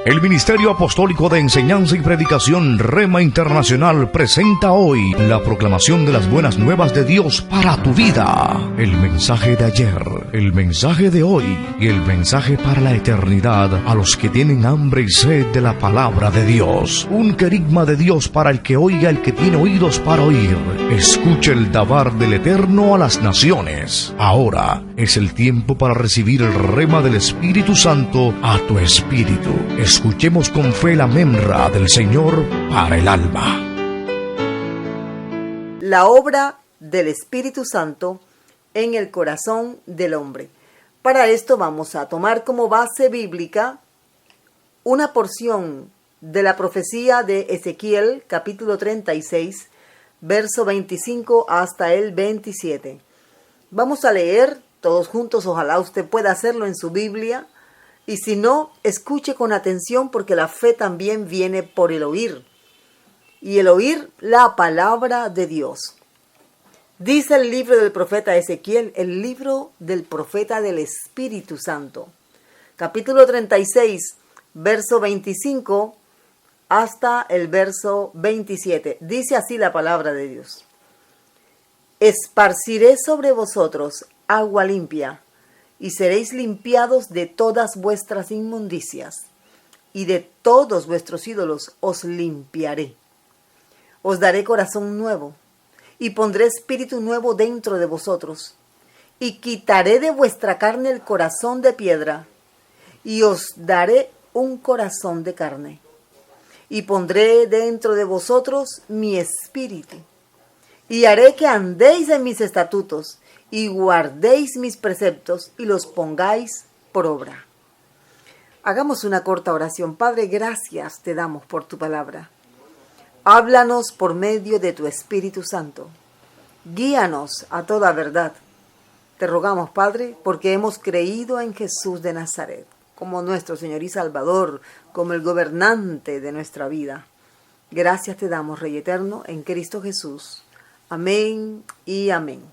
El Ministerio Apostólico de Enseñanza y Predicación Rema Internacional presenta hoy la proclamación de las buenas nuevas de Dios para tu vida. El mensaje de ayer, el mensaje de hoy y el mensaje para la eternidad a los que tienen hambre y sed de la palabra de Dios. Un querigma de Dios para el que oiga, el que tiene oídos para oír. Escuche el dabar del Eterno a las naciones. Ahora es el tiempo para recibir el rema del Espíritu Santo a tu espíritu. Escuchemos con fe la memra del Señor para el alma. La obra del Espíritu Santo en el corazón del hombre. Para esto vamos a tomar como base bíblica una porción de la profecía de Ezequiel, capítulo 36, verso 25 hasta el 27. Vamos a leer todos juntos, ojalá usted pueda hacerlo en su Biblia. Y si no, escuche con atención porque la fe también viene por el oír. Y el oír la palabra de Dios. Dice el libro del profeta Ezequiel, el libro del profeta del Espíritu Santo. Capítulo 36, verso 25 hasta el verso 27. Dice así la palabra de Dios. Esparciré sobre vosotros agua limpia, y seréis limpiados de todas vuestras inmundicias, y de todos vuestros ídolos os limpiaré. Os daré corazón nuevo, y pondré espíritu nuevo dentro de vosotros, y quitaré de vuestra carne el corazón de piedra, y os daré un corazón de carne. Y pondré dentro de vosotros mi espíritu, y haré que andéis en mis estatutos, y guardéis mis preceptos y los pongáis por obra. Hagamos una corta oración. Padre, gracias te damos por tu palabra. Háblanos por medio de tu Espíritu Santo. Guíanos a toda verdad. Te rogamos, Padre, porque hemos creído en Jesús de Nazaret, como nuestro Señor y Salvador, como el gobernante de nuestra vida. Gracias te damos, Rey Eterno, en Cristo Jesús. Amén y amén.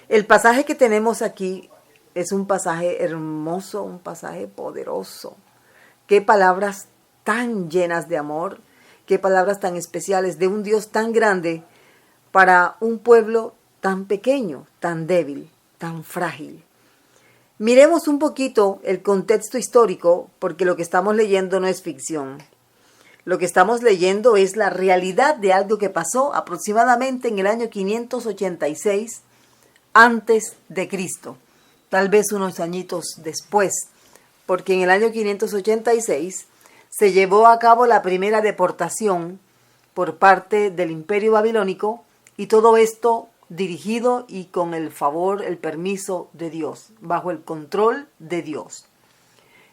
El pasaje que tenemos aquí es un pasaje hermoso, un pasaje poderoso. Qué palabras tan llenas de amor, qué palabras tan especiales de un Dios tan grande para un pueblo tan pequeño, tan débil, tan frágil. Miremos un poquito el contexto histórico, porque lo que estamos leyendo no es ficción. Lo que estamos leyendo es la realidad de algo que pasó aproximadamente en el año 586 antes de Cristo, tal vez unos añitos después, porque en el año 586 se llevó a cabo la primera deportación por parte del Imperio Babilónico, y todo esto dirigido y con el favor, el permiso de Dios, bajo el control de Dios.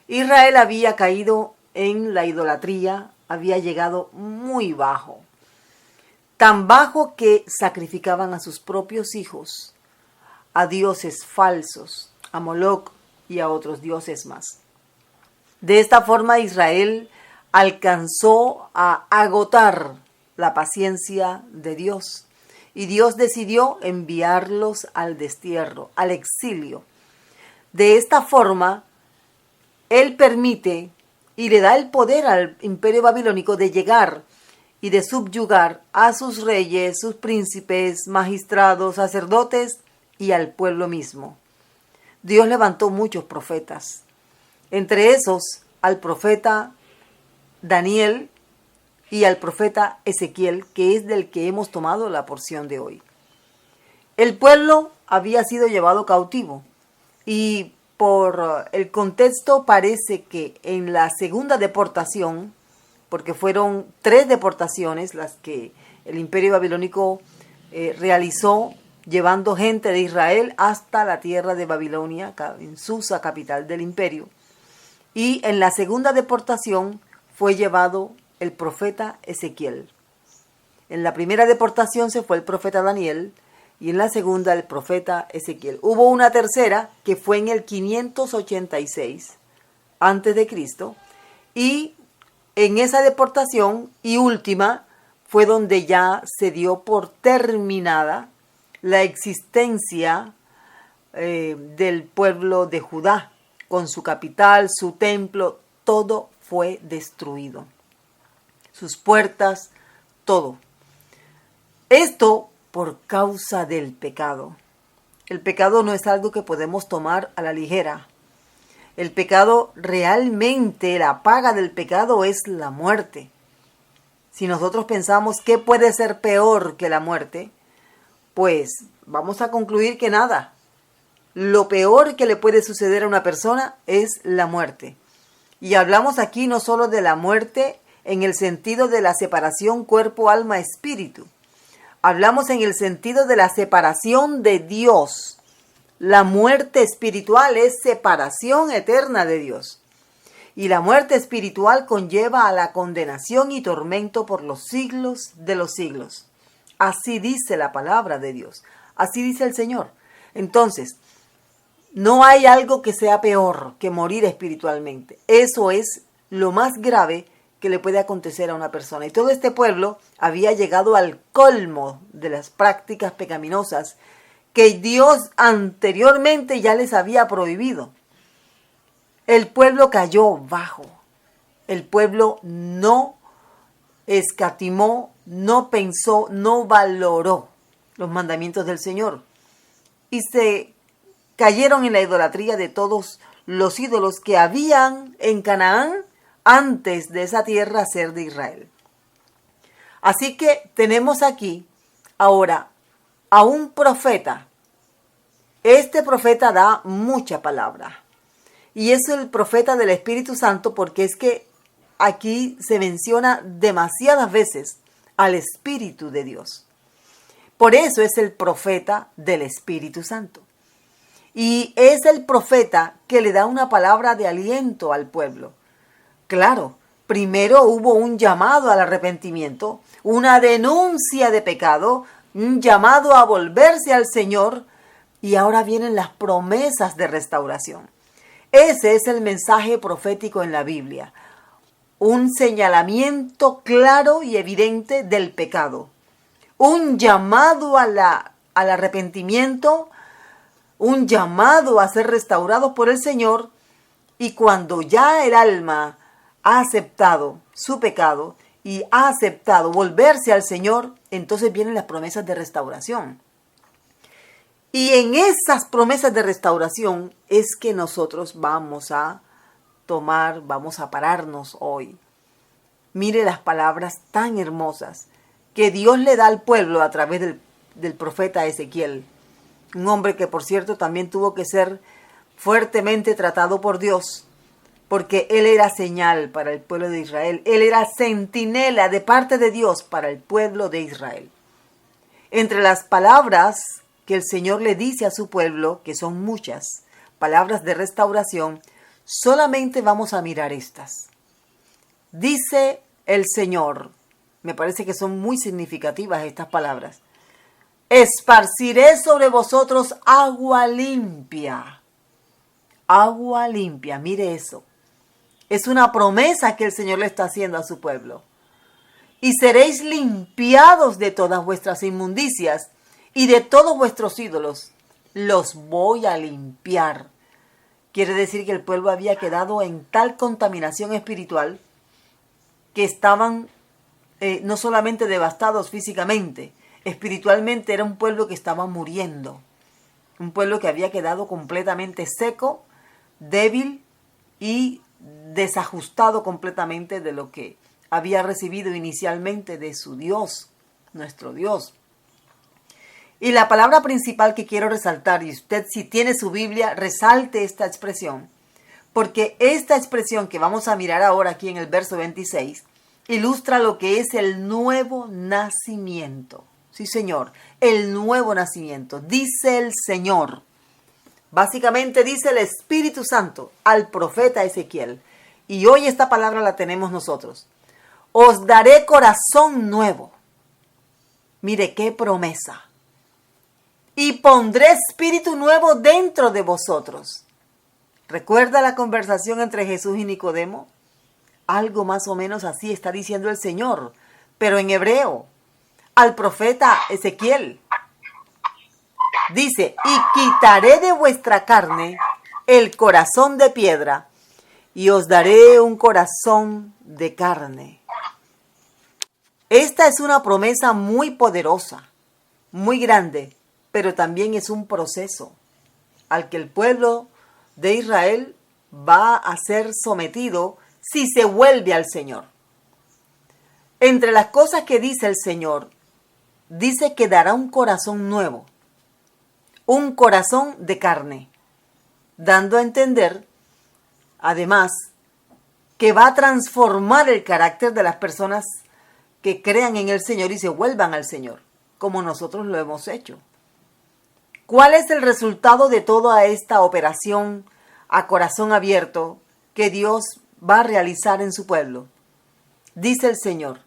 Israel había caído en la idolatría, había llegado muy bajo, tan bajo que sacrificaban a sus propios hijos a dioses falsos, a Moloc y a otros dioses más. De esta forma Israel alcanzó a agotar la paciencia de Dios, y Dios decidió enviarlos al destierro, al exilio. De esta forma, Él permite y le da el poder al imperio babilónico de llegar y de subyugar a sus reyes, sus príncipes, magistrados, sacerdotes y al pueblo mismo. Dios levantó muchos profetas, entre esos al profeta Daniel y al profeta Ezequiel, que es del que hemos tomado la porción de hoy. El pueblo había sido llevado cautivo, y por el contexto parece que en la segunda deportación, porque fueron 3 deportaciones las que el imperio babilónico realizó, llevando gente de Israel hasta la tierra de Babilonia, en Susa, capital del imperio. Y en la segunda deportación fue llevado el profeta Ezequiel. En la primera deportación se fue el profeta Daniel, y en la segunda el profeta Ezequiel. Hubo una tercera que fue en el 586 antes de Cristo, y en esa deportación y última fue donde ya se dio por terminada la existencia del pueblo de Judá, con su capital, su templo, todo fue destruido. Sus puertas, todo. Esto por causa del pecado. El pecado no es algo que podemos tomar a la ligera. El pecado realmente, la paga del pecado es la muerte. Si nosotros pensamos qué puede ser peor que la muerte, pues vamos a concluir que nada. Lo peor que le puede suceder a una persona es la muerte. Y hablamos aquí no solo de la muerte en el sentido de la separación cuerpo, alma, espíritu. Hablamos en el sentido de la separación de Dios. La muerte espiritual es separación eterna de Dios. Y la muerte espiritual conlleva a la condenación y tormento por los siglos de los siglos. Así dice la palabra de Dios. Así dice el Señor. Entonces, no hay algo que sea peor que morir espiritualmente. Eso es lo más grave que le puede acontecer a una persona. Y todo este pueblo había llegado al colmo de las prácticas pecaminosas que Dios anteriormente ya les había prohibido. El pueblo cayó bajo. El pueblo no escatimó, no pensó, no valoró los mandamientos del Señor. Y se cayeron en la idolatría de todos los ídolos que habían en Canaán antes de esa tierra ser de Israel. Así que tenemos aquí ahora a un profeta. Este profeta da mucha palabra. Y es el profeta del Espíritu Santo porque es que aquí se menciona demasiadas veces al Espíritu de Dios. Por eso es el profeta del Espíritu Santo. Y es el profeta que le da una palabra de aliento al pueblo. Claro, primero hubo un llamado al arrepentimiento, una denuncia de pecado, un llamado a volverse al Señor y ahora vienen las promesas de restauración. Ese es el mensaje profético en la Biblia. Un señalamiento claro y evidente del pecado. Un llamado al arrepentimiento, un llamado a ser restaurados por el Señor. Y cuando ya el alma ha aceptado su pecado y ha aceptado volverse al Señor, entonces vienen las promesas de restauración. Y en esas promesas de restauración es que nosotros vamos a tomar, vamos a pararnos hoy. Mire las palabras tan hermosas que Dios le da al pueblo a través del profeta Ezequiel. Un hombre que, por cierto, también tuvo que ser fuertemente tratado por Dios, porque él era señal para el pueblo de Israel. Él era centinela de parte de Dios para el pueblo de Israel. Entre las palabras que el Señor le dice a su pueblo, que son muchas, palabras de restauración, solamente vamos a mirar estas. Dice el Señor, me parece que son muy significativas estas palabras: esparciré sobre vosotros agua limpia. Agua limpia, mire eso. Es una promesa que el Señor le está haciendo a su pueblo. Y seréis limpiados de todas vuestras inmundicias y de todos vuestros ídolos. Los voy a limpiar. Quiere decir que el pueblo había quedado en tal contaminación espiritual que estaban no solamente devastados físicamente, espiritualmente era un pueblo que estaba muriendo. Un pueblo que había quedado completamente seco, débil y desajustado completamente de lo que había recibido inicialmente de su Dios, nuestro Dios. Y la palabra principal que quiero resaltar, y usted si tiene su Biblia, resalte esta expresión, porque esta expresión que vamos a mirar ahora aquí en el verso 26, ilustra lo que es el nuevo nacimiento. Sí, Señor, el nuevo nacimiento. Dice el Señor, básicamente dice el Espíritu Santo al profeta Ezequiel, y hoy esta palabra la tenemos nosotros: os daré corazón nuevo. Mire qué promesa. Y pondré espíritu nuevo dentro de vosotros. ¿Recuerda la conversación entre Jesús y Nicodemo? Algo más o menos así está diciendo el Señor, pero en hebreo, al profeta Ezequiel. Dice: y quitaré de vuestra carne el corazón de piedra, y os daré un corazón de carne. Esta es una promesa muy poderosa, muy grande, pero también es un proceso al que el pueblo de Israel va a ser sometido si se vuelve al Señor. Entre las cosas que dice el Señor, dice que dará un corazón nuevo, un corazón de carne, dando a entender, además, que va a transformar el carácter de las personas que crean en el Señor y se vuelvan al Señor, como nosotros lo hemos hecho. ¿Cuál es el resultado de toda esta operación a corazón abierto que Dios va a realizar en su pueblo? Dice el Señor,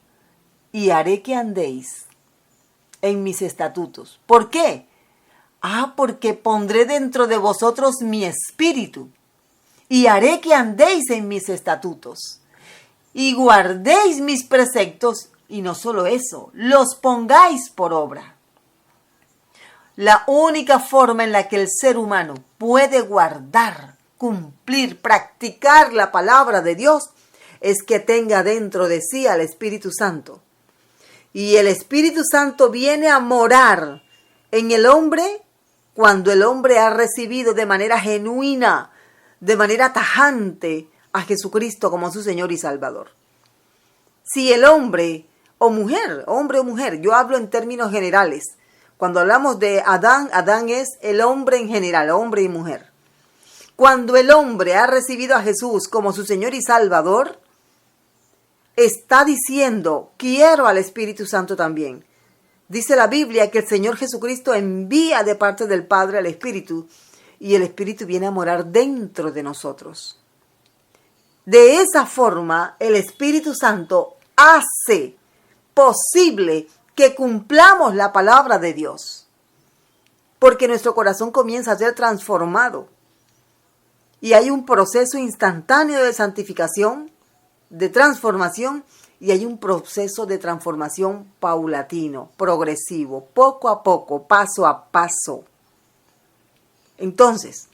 y haré que andéis en mis estatutos. ¿Por qué? Porque pondré dentro de vosotros mi espíritu y haré que andéis en mis estatutos y guardéis mis preceptos, y no solo eso, los pongáis por obra. La única forma en la que el ser humano puede guardar, cumplir, practicar la palabra de Dios es que tenga dentro de sí al Espíritu Santo. Y el Espíritu Santo viene a morar en el hombre cuando el hombre ha recibido de manera genuina, de manera tajante a Jesucristo como su Señor y Salvador. Si el hombre o mujer, yo hablo en términos generales. Cuando hablamos de Adán, Adán es el hombre en general, hombre y mujer. Cuando el hombre ha recibido a Jesús como su Señor y Salvador, está diciendo, quiero al Espíritu Santo también. Dice la Biblia que el Señor Jesucristo envía de parte del Padre al Espíritu y el Espíritu viene a morar dentro de nosotros. De esa forma, el Espíritu Santo hace posible que cumplamos la palabra de Dios, porque nuestro corazón comienza a ser transformado y hay un proceso instantáneo de santificación, de transformación, y hay un proceso de transformación paulatino, progresivo, poco a poco, paso a paso. Entonces,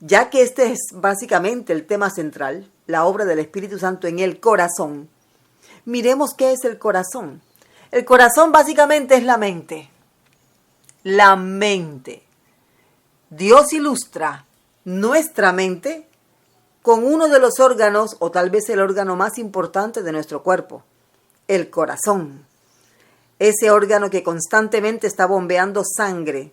ya que este es básicamente el tema central, la obra del Espíritu Santo en el corazón, miremos qué es el corazón. El corazón básicamente es la mente. La mente. Dios ilustra nuestra mente con uno de los órganos, o tal vez el órgano más importante de nuestro cuerpo, el corazón. Ese órgano que constantemente está bombeando sangre,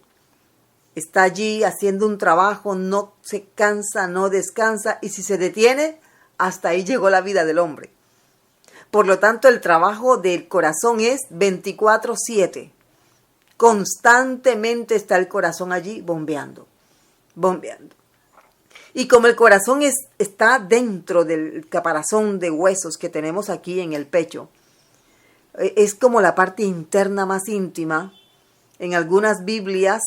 está allí haciendo un trabajo, no se cansa, no descansa, y si se detiene, hasta ahí llegó la vida del hombre. Por lo tanto, el trabajo del corazón es 24/7. Constantemente está el corazón allí bombeando. Y como el corazón está dentro del caparazón de huesos que tenemos aquí en el pecho, es como la parte interna más íntima. En algunas Biblias,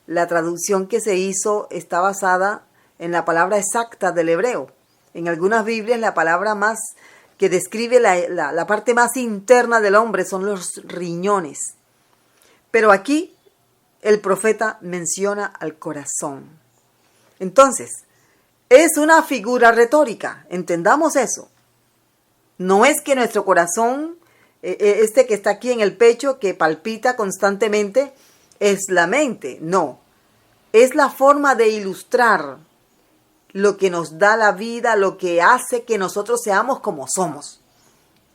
la traducción que se hizo está basada en la palabra exacta del hebreo. En algunas Biblias, la palabra más que describe la parte más interna del hombre son los riñones. Pero aquí el profeta menciona al corazón. Entonces, es una figura retórica, entendamos eso. No es que nuestro corazón, este que está aquí en el pecho, que palpita constantemente, es la mente. No, es la forma de ilustrar lo que nos da la vida, lo que hace que nosotros seamos como somos.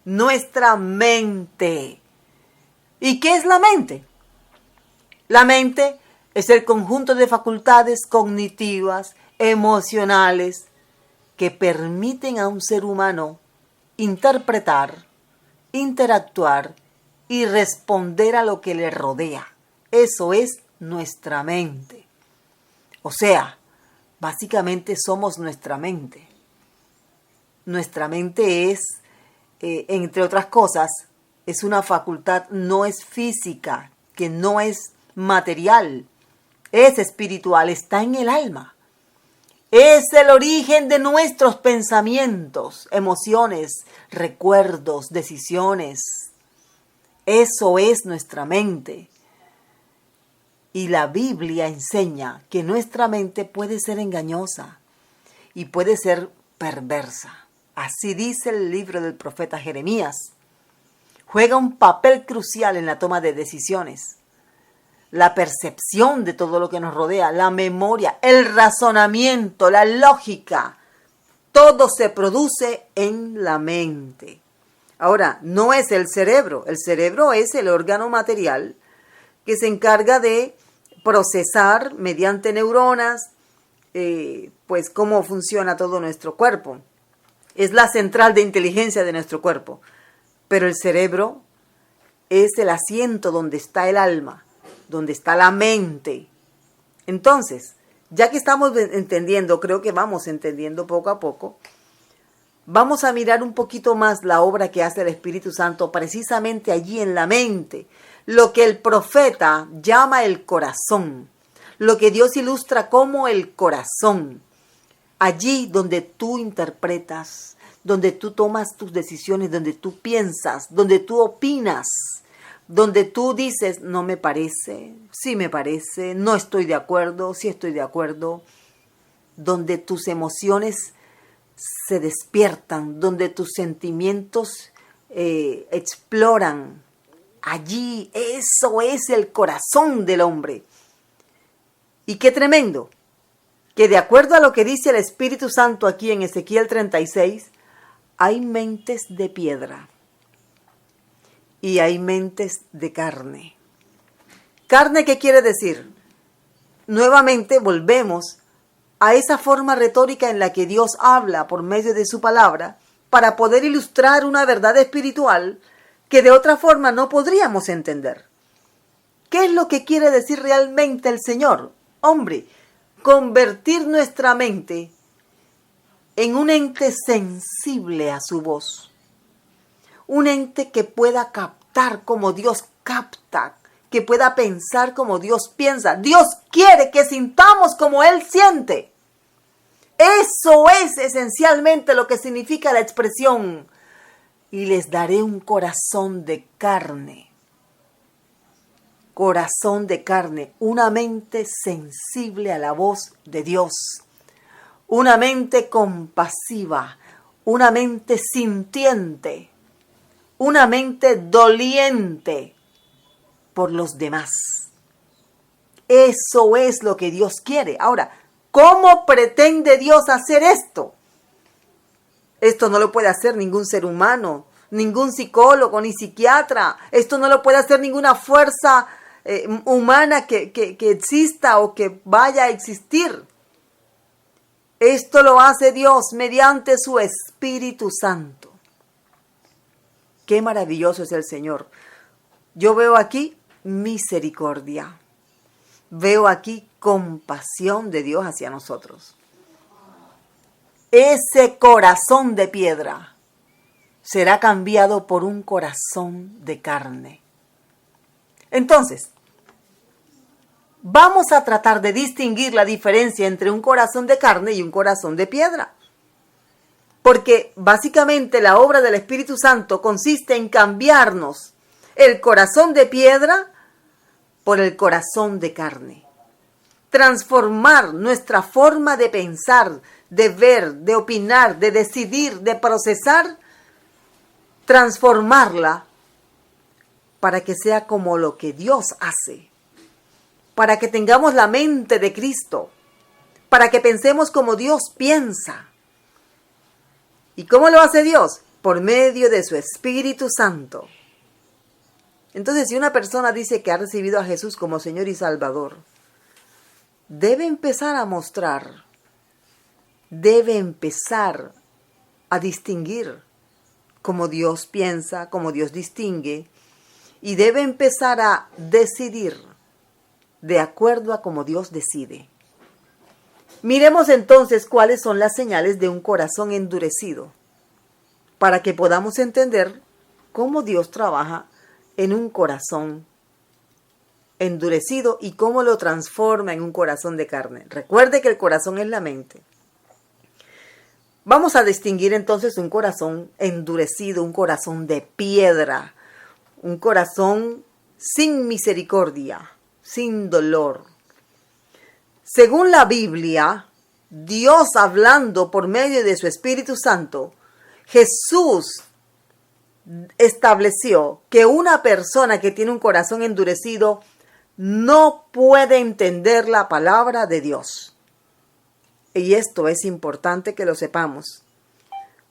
Nuestra mente. ¿Y qué es la mente? La mente es el conjunto de facultades cognitivas, emocionales, que permiten a un ser humano interpretar, interactuar y responder a lo que le rodea. Eso es nuestra mente. O sea, básicamente somos nuestra mente. Nuestra mente es, entre otras cosas, es una facultad, no es física, que no es material, es espiritual, está en el alma. Es el origen de nuestros pensamientos, emociones, recuerdos, decisiones. Eso es nuestra mente. Y la Biblia enseña que nuestra mente puede ser engañosa y puede ser perversa. Así dice el libro del profeta Jeremías. Juega un papel crucial en la toma de decisiones, la percepción de todo lo que nos rodea, la memoria, el razonamiento, la lógica. Todo se produce en la mente. Ahora, no es el cerebro es el órgano material que se encarga de procesar mediante neuronas, pues cómo funciona todo nuestro cuerpo. Es la central de inteligencia de nuestro cuerpo. Pero el cerebro es el asiento donde está el alma, donde está la mente. Entonces, ya que estamos entendiendo, creo que vamos entendiendo poco a poco, vamos a mirar un poquito más la obra que hace el Espíritu Santo precisamente allí en la mente. Lo que el profeta llama el corazón, lo que Dios ilustra como el corazón. Allí donde tú interpretas, donde tú tomas tus decisiones, donde tú piensas, donde tú opinas, donde tú dices, no me parece, sí me parece, no estoy de acuerdo, sí estoy de acuerdo, donde tus emociones se despiertan, donde tus sentimientos exploran. Allí, eso es el corazón del hombre. Y qué tremendo, que de acuerdo a lo que dice el Espíritu Santo aquí en Ezequiel 36, hay mentes de piedra y hay mentes de carne. ¿Carne qué quiere decir? Nuevamente volvemos a esa forma retórica en la que Dios habla por medio de su palabra para poder ilustrar una verdad espiritual que de otra forma no podríamos entender. ¿Qué es lo que quiere decir realmente el Señor? Hombre, convertir nuestra mente en un ente sensible a su voz. Un ente que pueda captar como Dios capta, que pueda pensar como Dios piensa. Dios quiere que sintamos como Él siente. Eso es esencialmente lo que significa la expresión. Y les daré un corazón de carne. Corazón de carne, una mente sensible a la voz de Dios. Una mente compasiva, una mente sintiente, una mente doliente por los demás. Eso es lo que Dios quiere. Ahora, ¿cómo pretende Dios hacer esto? Esto no lo puede hacer ningún ser humano, ningún psicólogo, ni psiquiatra. Esto no lo puede hacer ninguna fuerza humana que exista o que vaya a existir. Esto lo hace Dios mediante su Espíritu Santo. Qué maravilloso es el Señor. Yo veo aquí misericordia. Veo aquí compasión de Dios hacia nosotros. Ese corazón de piedra será cambiado por un corazón de carne. Entonces, vamos a tratar de distinguir la diferencia entre un corazón de carne y un corazón de piedra. Porque básicamente la obra del Espíritu Santo consiste en cambiarnos el corazón de piedra por el corazón de carne. Transformar nuestra forma de pensar, de ver, de opinar, de decidir, de procesar, transformarla para que sea como lo que Dios hace. Para que tengamos la mente de Cristo, para que pensemos como Dios piensa. ¿Y cómo lo hace Dios? Por medio de su Espíritu Santo. Entonces, si una persona dice que ha recibido a Jesús como Señor y Salvador, debe empezar a mostrar, debe empezar a distinguir como Dios piensa, como Dios distingue, y debe empezar a decidir de acuerdo a como Dios decide. Miremos entonces cuáles son las señales de un corazón endurecido, para que podamos entender cómo Dios trabaja en un corazón endurecido y cómo lo transforma en un corazón de carne. Recuerde que el corazón es la mente. Vamos a distinguir entonces un corazón endurecido, un corazón de piedra, un corazón sin misericordia, sin dolor. Según la Biblia, Dios hablando por medio de su Espíritu Santo, Jesús estableció que una persona que tiene un corazón endurecido no puede entender la palabra de Dios. Y esto es importante que lo sepamos,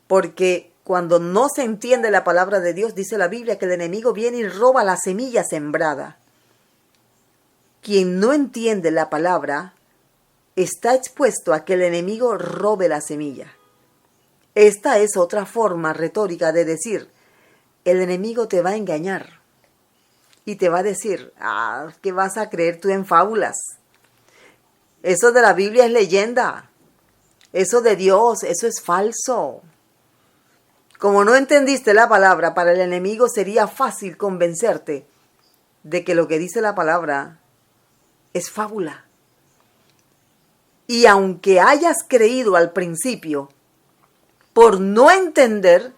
porque cuando no se entiende la palabra de Dios, dice la Biblia que el enemigo viene y roba la semilla sembrada. Quien no entiende la palabra está expuesto a que el enemigo robe la semilla. Esta es otra forma retórica de decir, el enemigo te va a engañar y te va a decir, ¿qué vas a creer tú en fábulas? Eso de la Biblia es leyenda. Eso de Dios, eso es falso. Como no entendiste la palabra, para el enemigo sería fácil convencerte de que lo que dice la palabra es fábula. Y aunque hayas creído al principio, por no entender,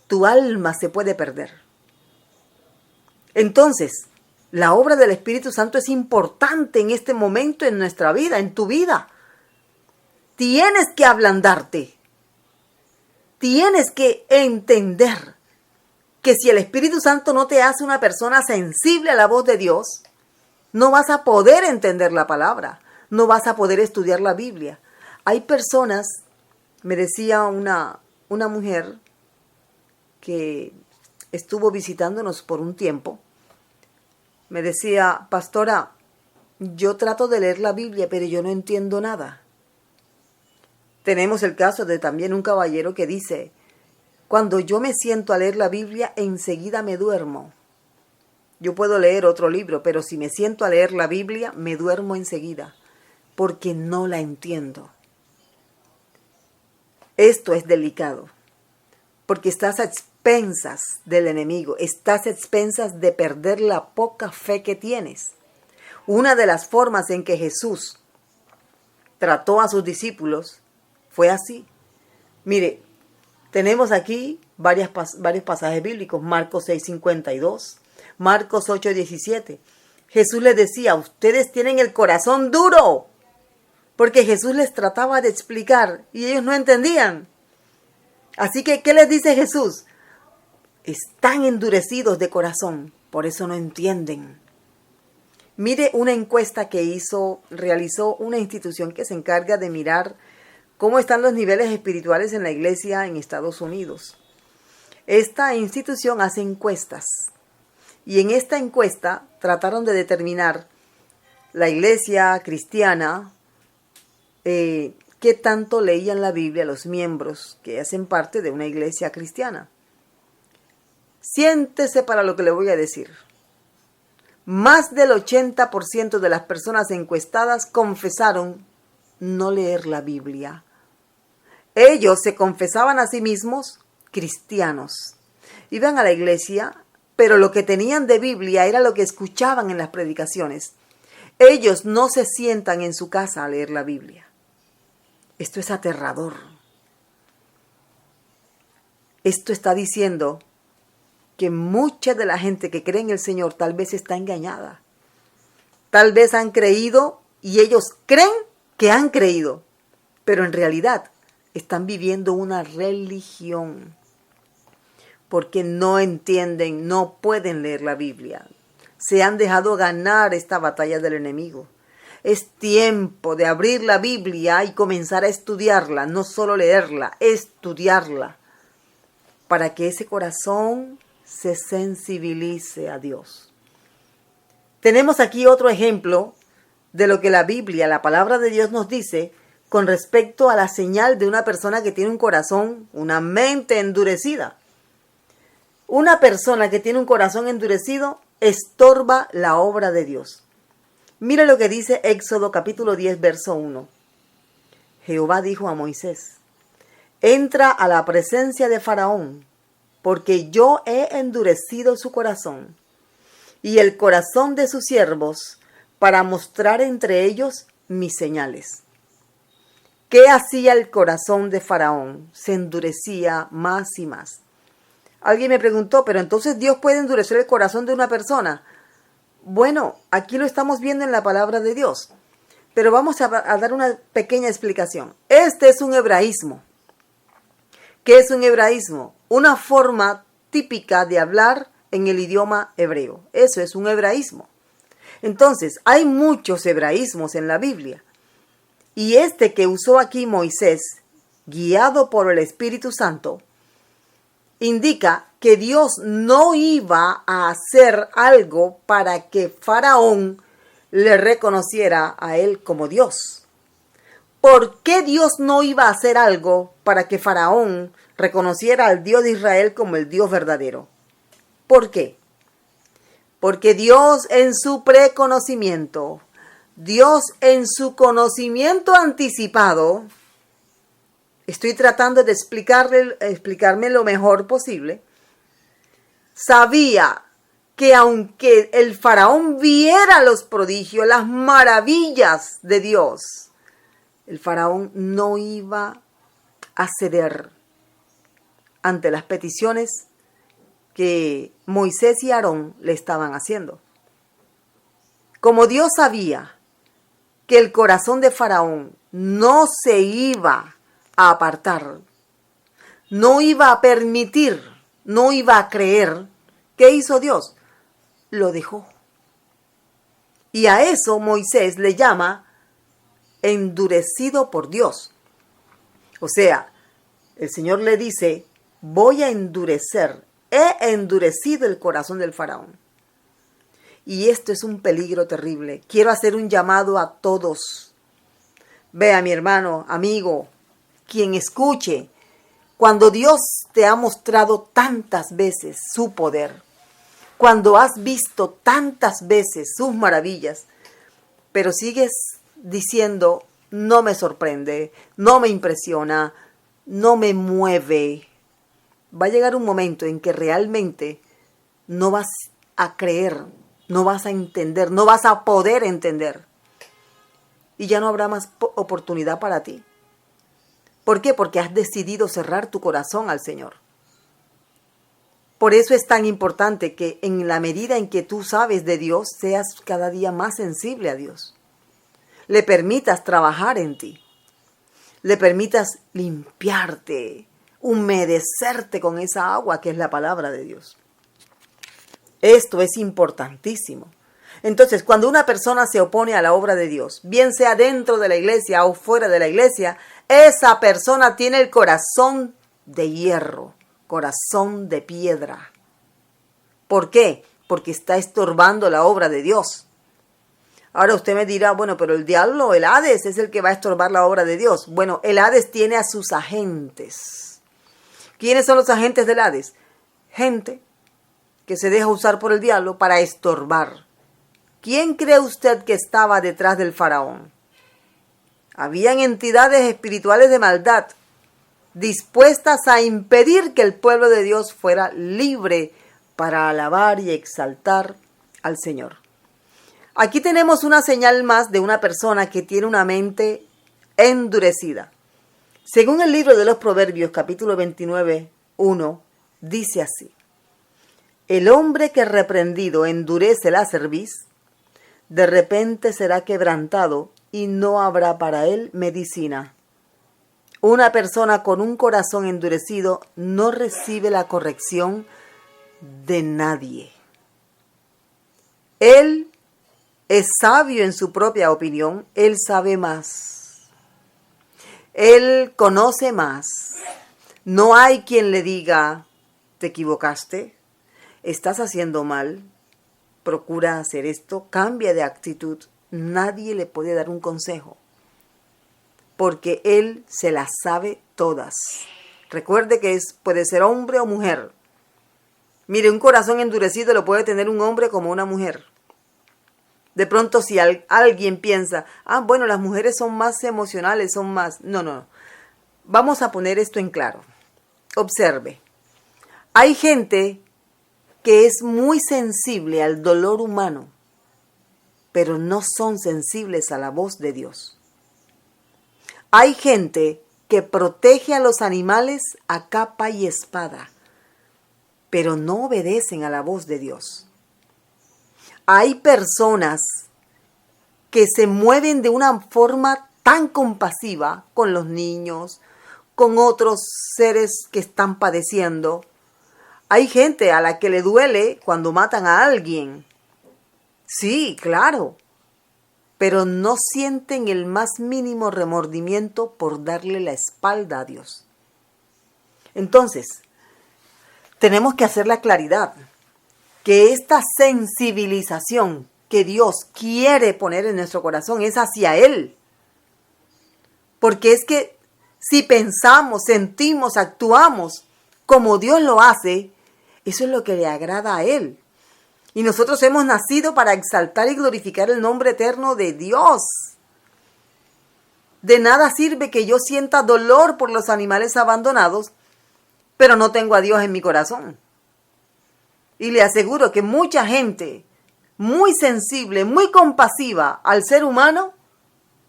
tu alma se puede perder. Entonces, la obra del Espíritu Santo es importante en este momento en nuestra vida, en tu vida. Tienes que ablandarte. Tienes que entender que si el Espíritu Santo no te hace una persona sensible a la voz de Dios, no vas a poder entender la palabra, no vas a poder estudiar la Biblia. Hay personas, me decía una mujer que estuvo visitándonos por un tiempo, me decía, pastora, yo trato de leer la Biblia, pero yo no entiendo nada. Tenemos el caso de también un caballero que dice, cuando yo me siento a leer la Biblia, enseguida me duermo. Yo puedo leer otro libro, pero si me siento a leer la Biblia, me duermo enseguida, porque no la entiendo. Esto es delicado, porque estás a expensas del enemigo, estás a expensas de perder la poca fe que tienes. Una de las formas en que Jesús trató a sus discípulos fue así. Mire, tenemos aquí varios pasajes bíblicos, Marcos 6:52, Marcos 8:17. Jesús les decía, ustedes tienen el corazón duro, porque Jesús les trataba de explicar y ellos no entendían. Así que, ¿qué les dice Jesús? Están endurecidos de corazón, por eso no entienden. Mire una encuesta que realizó una institución que se encarga de mirar cómo están los niveles espirituales en la iglesia en Estados Unidos. Esta institución hace encuestas y en esta encuesta trataron de determinar la iglesia cristiana, qué tanto leían la Biblia los miembros que hacen parte de una iglesia cristiana. Siéntese para lo que le voy a decir. Más del 80% de las personas encuestadas confesaron no leer la Biblia. Ellos se confesaban a sí mismos cristianos. Iban a la iglesia, pero lo que tenían de Biblia era lo que escuchaban en las predicaciones. Ellos no se sientan en su casa a leer la Biblia. Esto es aterrador. Esto está diciendo que mucha de la gente que cree en el Señor tal vez está engañada. Tal vez han creído y ellos creen que han creído, pero en realidad están viviendo una religión porque no entienden, no pueden leer la Biblia. Se han dejado ganar esta batalla del enemigo. Es tiempo de abrir la Biblia y comenzar a estudiarla, no solo leerla, estudiarla, para que ese corazón se sensibilice a Dios. Tenemos aquí otro ejemplo de lo que la Biblia, la palabra de Dios nos dice con respecto a la señal de una persona que tiene un corazón, una mente endurecida. Una persona que tiene un corazón endurecido estorba la obra de Dios. Mira lo que dice Éxodo capítulo 10, verso 1. Jehová dijo a Moisés, entra a la presencia de Faraón, porque yo he endurecido su corazón y el corazón de sus siervos para mostrar entre ellos mis señales. ¿Qué hacía el corazón de Faraón? Se endurecía más y más. Alguien me preguntó, ¿pero entonces Dios puede endurecer el corazón de una persona? Bueno, aquí lo estamos viendo en la palabra de Dios. Pero vamos a dar una pequeña explicación. Este es un hebraísmo. ¿Qué es un hebraísmo? Una forma típica de hablar en el idioma hebreo. Eso es un hebraísmo. Entonces, hay muchos hebraísmos en la Biblia. Y este que usó aquí Moisés, guiado por el Espíritu Santo, indica que Dios no iba a hacer algo para que Faraón le reconociera a él como Dios. ¿Por qué Dios no iba a hacer algo para que Faraón reconociera al Dios de Israel como el Dios verdadero? ¿Por qué? Porque Dios en su preconocimiento, Dios en su conocimiento anticipado, estoy tratando de explicarme lo mejor posible, sabía que aunque el faraón viera los prodigios, las maravillas de Dios, el faraón no iba a ceder ante las peticiones que Moisés y Aarón le estaban haciendo. Como Dios sabía que el corazón de Faraón no se iba a apartar, no iba a permitir, no iba a creer, ¿qué hizo Dios? Lo dejó. Y a eso Moisés le llama endurecido por Dios. O sea, el Señor le dice, voy a endurecer, he endurecido el corazón del faraón. Y esto es un peligro terrible. Quiero hacer un llamado a todos. Vea, mi hermano, amigo, quien escuche, cuando Dios te ha mostrado tantas veces su poder, cuando has visto tantas veces sus maravillas, pero sigues diciendo, no me sorprende, no me impresiona, no me mueve, va a llegar un momento en que realmente no vas a creer, no vas a entender, no vas a poder entender. Y ya no habrá más oportunidad para ti. ¿Por qué? Porque has decidido cerrar tu corazón al Señor. Por eso es tan importante que en la medida en que tú sabes de Dios, seas cada día más sensible a Dios. Le permitas trabajar en ti. Le permitas limpiarte, humedecerte con esa agua que es la palabra de Dios. Esto es importantísimo. Entonces, cuando una persona se opone a la obra de Dios, bien sea dentro de la iglesia o fuera de la iglesia, esa persona tiene el corazón de hierro, corazón de piedra. ¿Por qué? Porque está estorbando la obra de Dios. Ahora usted me dirá, bueno, pero el diablo, el Hades, es el que va a estorbar la obra de Dios. Bueno, el Hades tiene a sus agentes. ¿Quiénes son los agentes del Hades? Gente que se deja usar por el diablo para estorbar. ¿Quién cree usted que estaba detrás del faraón? Habían entidades espirituales de maldad dispuestas a impedir que el pueblo de Dios fuera libre para alabar y exaltar al Señor. Aquí tenemos una señal más de una persona que tiene una mente endurecida. Según el libro de los Proverbios, capítulo 29, 1, dice así: el hombre que reprendido endurece la cerviz, de repente será quebrantado y no habrá para él medicina. Una persona con un corazón endurecido no recibe la corrección de nadie. Él es sabio en su propia opinión, él sabe más. Él conoce más. No hay quien le diga, te equivocaste, estás haciendo mal, procura hacer esto, cambia de actitud. Nadie le puede dar un consejo, porque él se las sabe todas. Recuerde que puede ser hombre o mujer. Mire, un corazón endurecido lo puede tener un hombre como una mujer. De pronto si alguien piensa, bueno, las mujeres son más emocionales, son más... No. Vamos a poner esto en claro. Observe. Hay gente que es muy sensible al dolor humano, pero no son sensibles a la voz de Dios. Hay gente que protege a los animales a capa y espada, pero no obedecen a la voz de Dios. Hay personas que se mueven de una forma tan compasiva con los niños, con otros seres que están padeciendo. Hay gente a la que le duele cuando matan a alguien. Sí, claro. Pero no sienten el más mínimo remordimiento por darle la espalda a Dios. Entonces, tenemos que hacer la claridad que esta sensibilización que Dios quiere poner en nuestro corazón es hacia Él. Porque es que si pensamos, sentimos, actuamos como Dios lo hace, eso es lo que le agrada a Él. Y nosotros hemos nacido para exaltar y glorificar el nombre eterno de Dios. De nada sirve que yo sienta dolor por los animales abandonados, pero no tengo a Dios en mi corazón. Y le aseguro que mucha gente muy sensible, muy compasiva al ser humano,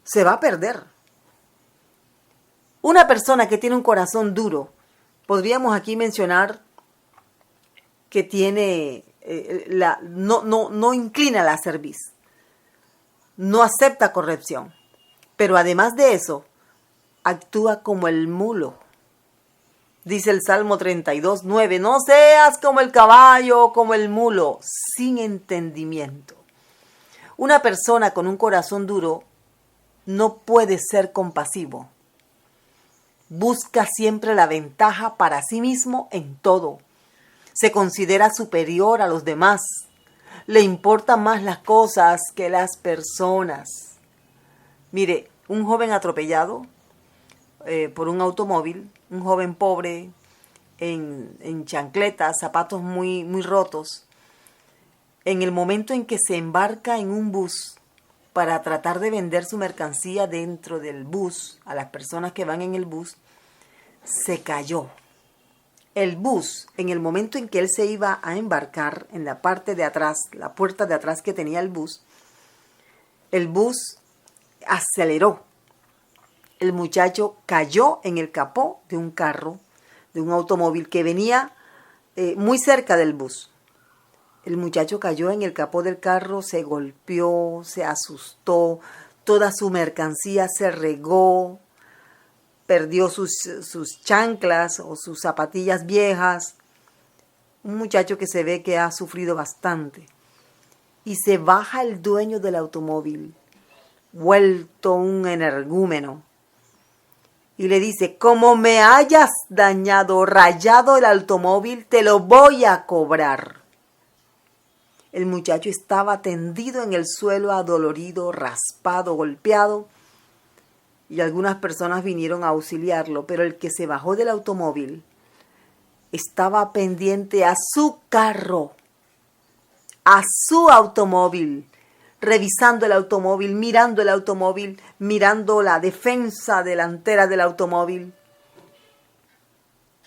se va a perder. Una persona que tiene un corazón duro, podríamos aquí mencionar que tiene no inclina la cerviz, no acepta corrección, pero además de eso, actúa como el mulo. Dice el Salmo 32:9, no seas como el caballo, como el mulo, sin entendimiento. Una persona con un corazón duro no puede ser compasivo. Busca siempre la ventaja para sí mismo en todo. Se considera superior a los demás. Le importan más las cosas que las personas. Mire, un joven atropellado por un automóvil, un joven pobre, en chancletas, zapatos muy, muy rotos, en el momento en que se embarca en un bus para tratar de vender su mercancía dentro del bus, a las personas que van en el bus, se cayó. El bus, en el momento en que él se iba a embarcar, en la parte de atrás, la puerta de atrás que tenía el bus aceleró. El muchacho cayó en el capó de un carro, de un automóvil que venía muy cerca del bus. El muchacho cayó en el capó del carro, se golpeó, se asustó, toda su mercancía se regó, perdió sus chanclas o sus zapatillas viejas. Un muchacho que se ve que ha sufrido bastante. Y se baja el dueño del automóvil, vuelto un energúmeno, y le dice, como me hayas dañado, rayado el automóvil, te lo voy a cobrar. El muchacho estaba tendido en el suelo, adolorido, raspado, golpeado, y algunas personas vinieron a auxiliarlo, pero el que se bajó del automóvil estaba pendiente a su carro, a su automóvil, revisando el automóvil, mirando la defensa delantera del automóvil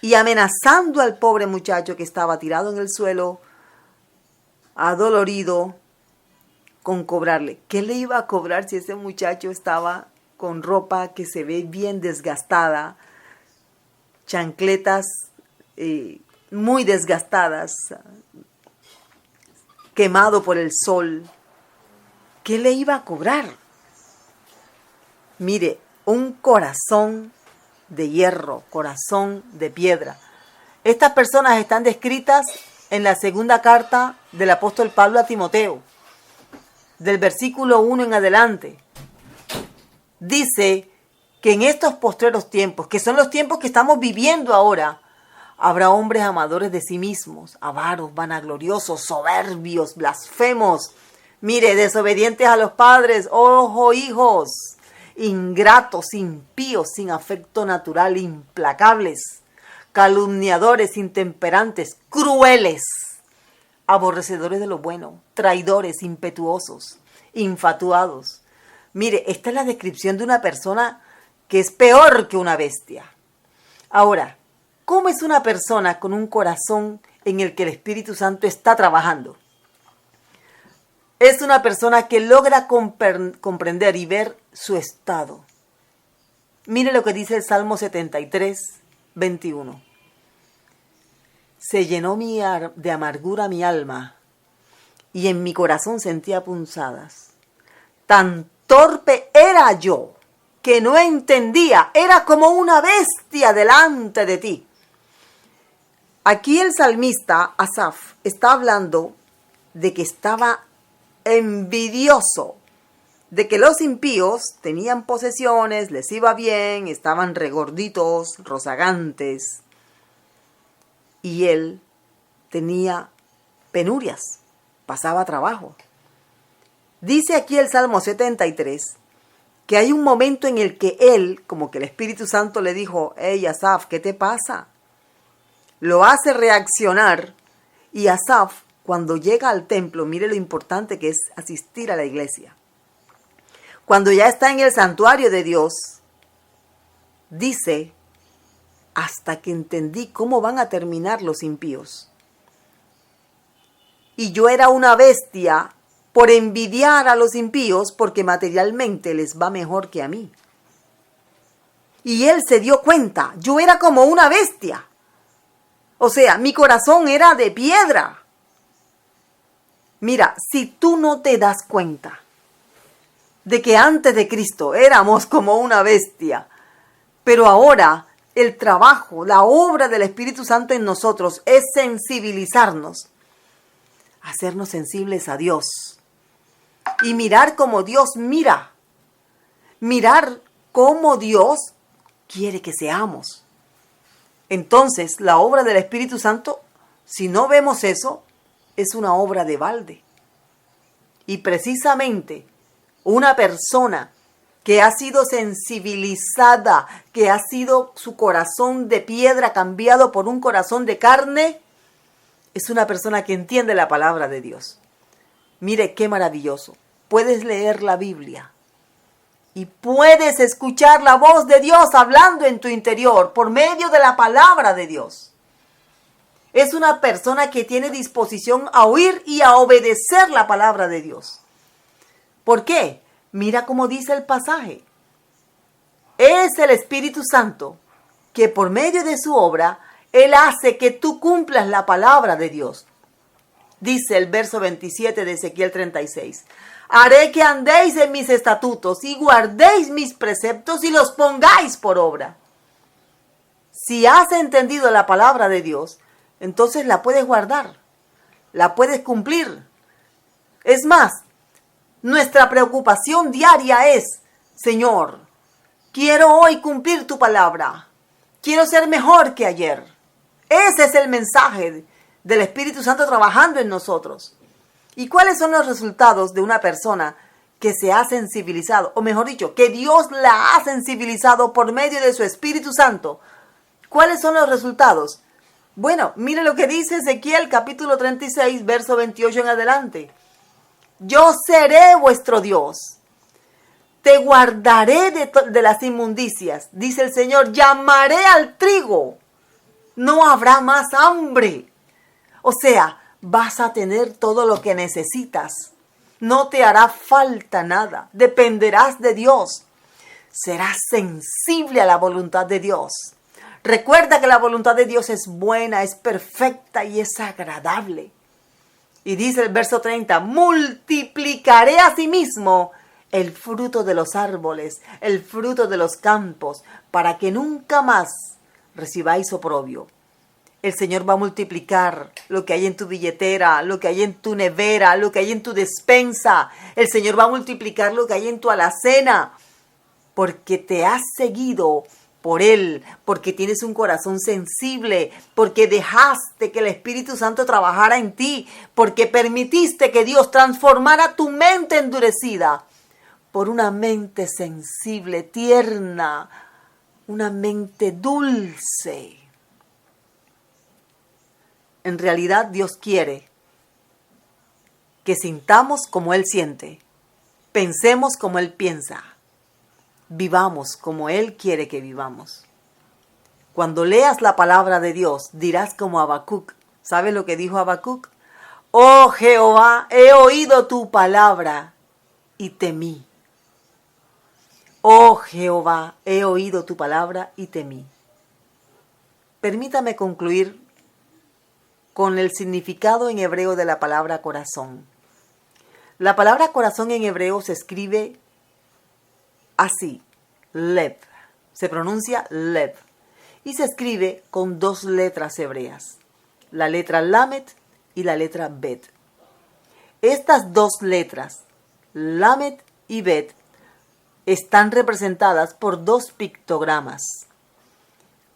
y amenazando al pobre muchacho que estaba tirado en el suelo, adolorido, con cobrarle. ¿Qué le iba a cobrar si ese muchacho estaba con ropa que se ve bien desgastada, chancletas muy desgastadas, quemado por el sol? ¿Qué le iba a cobrar? Mire, un corazón de hierro, corazón de piedra. Estas personas están descritas en la segunda carta del apóstol Pablo a Timoteo, del versículo 1 en adelante. Dice que en estos postreros tiempos, que son los tiempos que estamos viviendo ahora, habrá hombres amadores de sí mismos, avaros, vanagloriosos, soberbios, blasfemos, mire, desobedientes a los padres, ojo, hijos, ingratos, impíos, sin afecto natural, implacables, calumniadores, intemperantes, crueles, aborrecedores de lo bueno, traidores, impetuosos, infatuados. Mire, esta es la descripción de una persona que es peor que una bestia. Ahora, ¿cómo es una persona con un corazón en el que el Espíritu Santo está trabajando? Es una persona que logra comprender y ver su estado. Mire lo que dice el Salmo 73:21. Se llenó de amargura mi alma, y en mi corazón sentía punzadas. Tan torpe era yo que no entendía, era como una bestia delante de ti. Aquí el salmista Asaf está hablando de que estaba envidioso, de que los impíos tenían posesiones, les iba bien, estaban regorditos, rozagantes, y él tenía penurias, pasaba trabajo. Dice aquí el Salmo 73 que hay un momento en el que él, como que el Espíritu Santo le dijo: hey Asaf, ¿qué te pasa? Lo hace reaccionar, y Asaf, cuando llega al templo, mire lo importante que es asistir a la iglesia. Cuando ya está en el santuario de Dios, dice: hasta que entendí cómo van a terminar los impíos. Y yo era una bestia por envidiar a los impíos porque materialmente les va mejor que a mí. Y él se dio cuenta, yo era como una bestia. O sea, mi corazón era de piedra. Mira, si tú no te das cuenta de que antes de Cristo éramos como una bestia, pero ahora el trabajo, la obra del Espíritu Santo en nosotros es sensibilizarnos, hacernos sensibles a Dios y mirar como Dios mira, mirar cómo Dios quiere que seamos. Entonces, la obra del Espíritu Santo, si no vemos eso, es una obra de balde. Y precisamente una persona que ha sido sensibilizada, que ha sido su corazón de piedra cambiado por un corazón de carne, es una persona que entiende la palabra de Dios. Mire qué maravilloso. Puedes leer la Biblia y puedes escuchar la voz de Dios hablando en tu interior por medio de la palabra de Dios. Es una persona que tiene disposición a oír y a obedecer la palabra de Dios. ¿Por qué? Mira cómo dice el pasaje. Es el Espíritu Santo que por medio de su obra, Él hace que tú cumplas la palabra de Dios. Dice el verso 27 de Ezequiel 36. Haré que andéis en mis estatutos y guardéis mis preceptos y los pongáis por obra. Si has entendido la palabra de Dios, entonces la puedes guardar, la puedes cumplir. Es más, nuestra preocupación diaria es: Señor, quiero hoy cumplir tu palabra, quiero ser mejor que ayer. Ese es el mensaje del Espíritu Santo trabajando en nosotros. ¿Y cuáles son los resultados de una persona que se ha sensibilizado? O mejor dicho, que Dios la ha sensibilizado por medio de su Espíritu Santo. ¿Cuáles son los resultados? Bueno, mire lo que dice Ezequiel capítulo 36, verso 28 en adelante. Yo seré vuestro Dios. Te guardaré de las inmundicias. Dice el Señor, llamaré al trigo. No habrá más hambre. O sea, vas a tener todo lo que necesitas. No te hará falta nada. Dependerás de Dios. Serás sensible a la voluntad de Dios. Recuerda que la voluntad de Dios es buena, es perfecta y es agradable. Y dice el verso 30, multiplicaré asimismo el fruto de los árboles, el fruto de los campos, para que nunca más recibáis oprobio. El Señor va a multiplicar lo que hay en tu billetera, lo que hay en tu nevera, lo que hay en tu despensa. El Señor va a multiplicar lo que hay en tu alacena, porque te has seguido por Él, porque tienes un corazón sensible, porque dejaste que el Espíritu Santo trabajara en ti, porque permitiste que Dios transformara tu mente endurecida por una mente sensible, tierna, una mente dulce. En realidad Dios quiere que sintamos como Él siente, pensemos como Él piensa, vivamos como Él quiere que vivamos. Cuando leas la palabra de Dios, dirás como Habacuc. ¿Sabes lo que dijo Habacuc? Oh Jehová, he oído tu palabra y temí. Oh Jehová, he oído tu palabra y temí. Permítame concluir con el significado en hebreo de la palabra corazón. La palabra corazón en hebreo se escribe así, lev. Se pronuncia lev. Y se escribe con 2 letras hebreas, la letra lamet y la letra bet. Estas 2 letras, lamet y bet, están representadas por 2 pictogramas.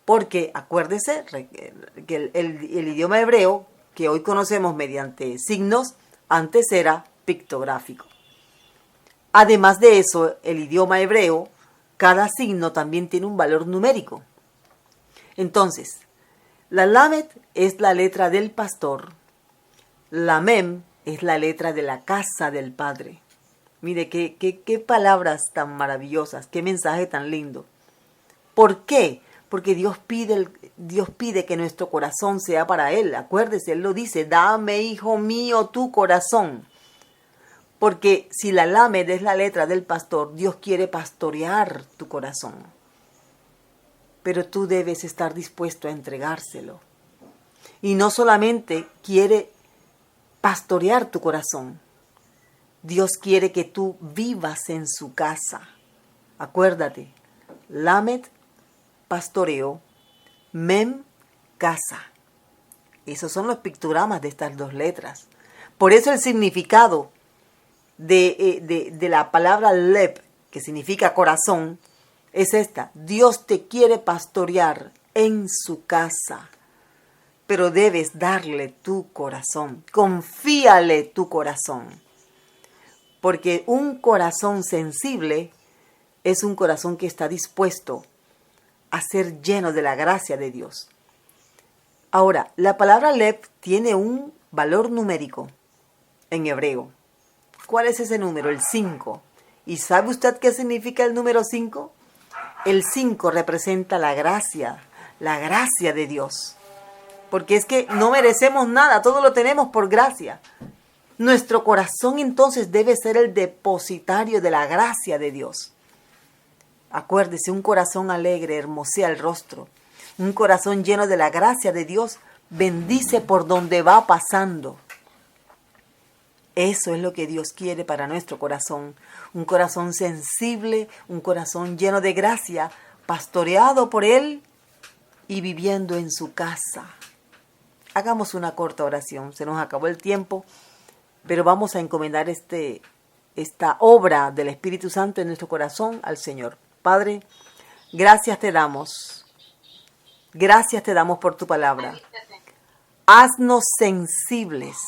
Porque acuérdese que el idioma hebreo, que hoy conocemos mediante signos, antes era pictográfico. Además de eso, el idioma hebreo, cada signo también tiene un valor numérico. Entonces, la lamet es la letra del pastor, la mem es la letra de la casa del Padre. Mire, qué palabras tan maravillosas, qué mensaje tan lindo. ¿Por qué? Porque Dios pide que nuestro corazón sea para Él. Acuérdese, Él lo dice, dame, hijo mío, tu corazón. Porque si la lamed es la letra del pastor, Dios quiere pastorear tu corazón. Pero tú debes estar dispuesto a entregárselo. Y no solamente quiere pastorear tu corazón. Dios quiere que tú vivas en su casa. Acuérdate, lamed, pastoreo, mem, casa. Esos son los pictogramas de estas 2 letras. Por eso el significado de la palabra lev, que significa corazón, es esta. Dios te quiere pastorear en su casa, pero debes darle tu corazón. Confíale tu corazón. Porque un corazón sensible es un corazón que está dispuesto a ser lleno de la gracia de Dios. Ahora, la palabra lev tiene un valor numérico en hebreo. ¿Cuál es ese número? El 5. ¿Y sabe usted qué significa el número 5? El 5 representa la gracia de Dios. Porque es que no merecemos nada, todo lo tenemos por gracia. Nuestro corazón entonces debe ser el depositario de la gracia de Dios. Acuérdese, un corazón alegre hermosea el rostro. Un corazón lleno de la gracia de Dios bendice por donde va pasando. Eso es lo que Dios quiere para nuestro corazón. Un corazón sensible, un corazón lleno de gracia, pastoreado por Él y viviendo en su casa. Hagamos una corta oración. Se nos acabó el tiempo, pero vamos a encomendar esta obra del Espíritu Santo en nuestro corazón al Señor. Padre, gracias te damos. Gracias te damos por tu palabra. Haznos sensibles.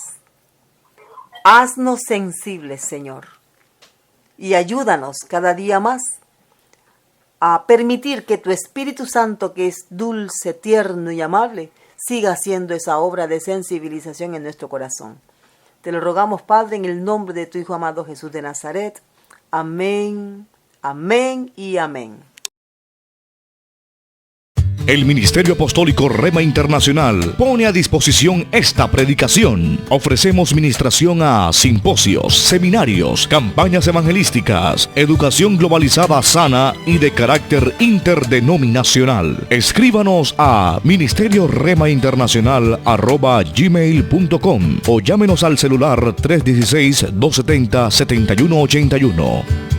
Haznos sensibles, Señor. Y ayúdanos cada día más a permitir que tu Espíritu Santo, que es dulce, tierno y amable, siga haciendo esa obra de sensibilización en nuestro corazón. Te lo rogamos, Padre, en el nombre de tu Hijo amado Jesús de Nazaret. Amén, amén y amén. El Ministerio Apostólico Rema Internacional pone a disposición esta predicación. Ofrecemos ministración a simposios, seminarios, campañas evangelísticas, educación globalizada sana y de carácter interdenominacional. Escríbanos a ministerioremainternacional@gmail.com o llámenos al celular 316-270-7181.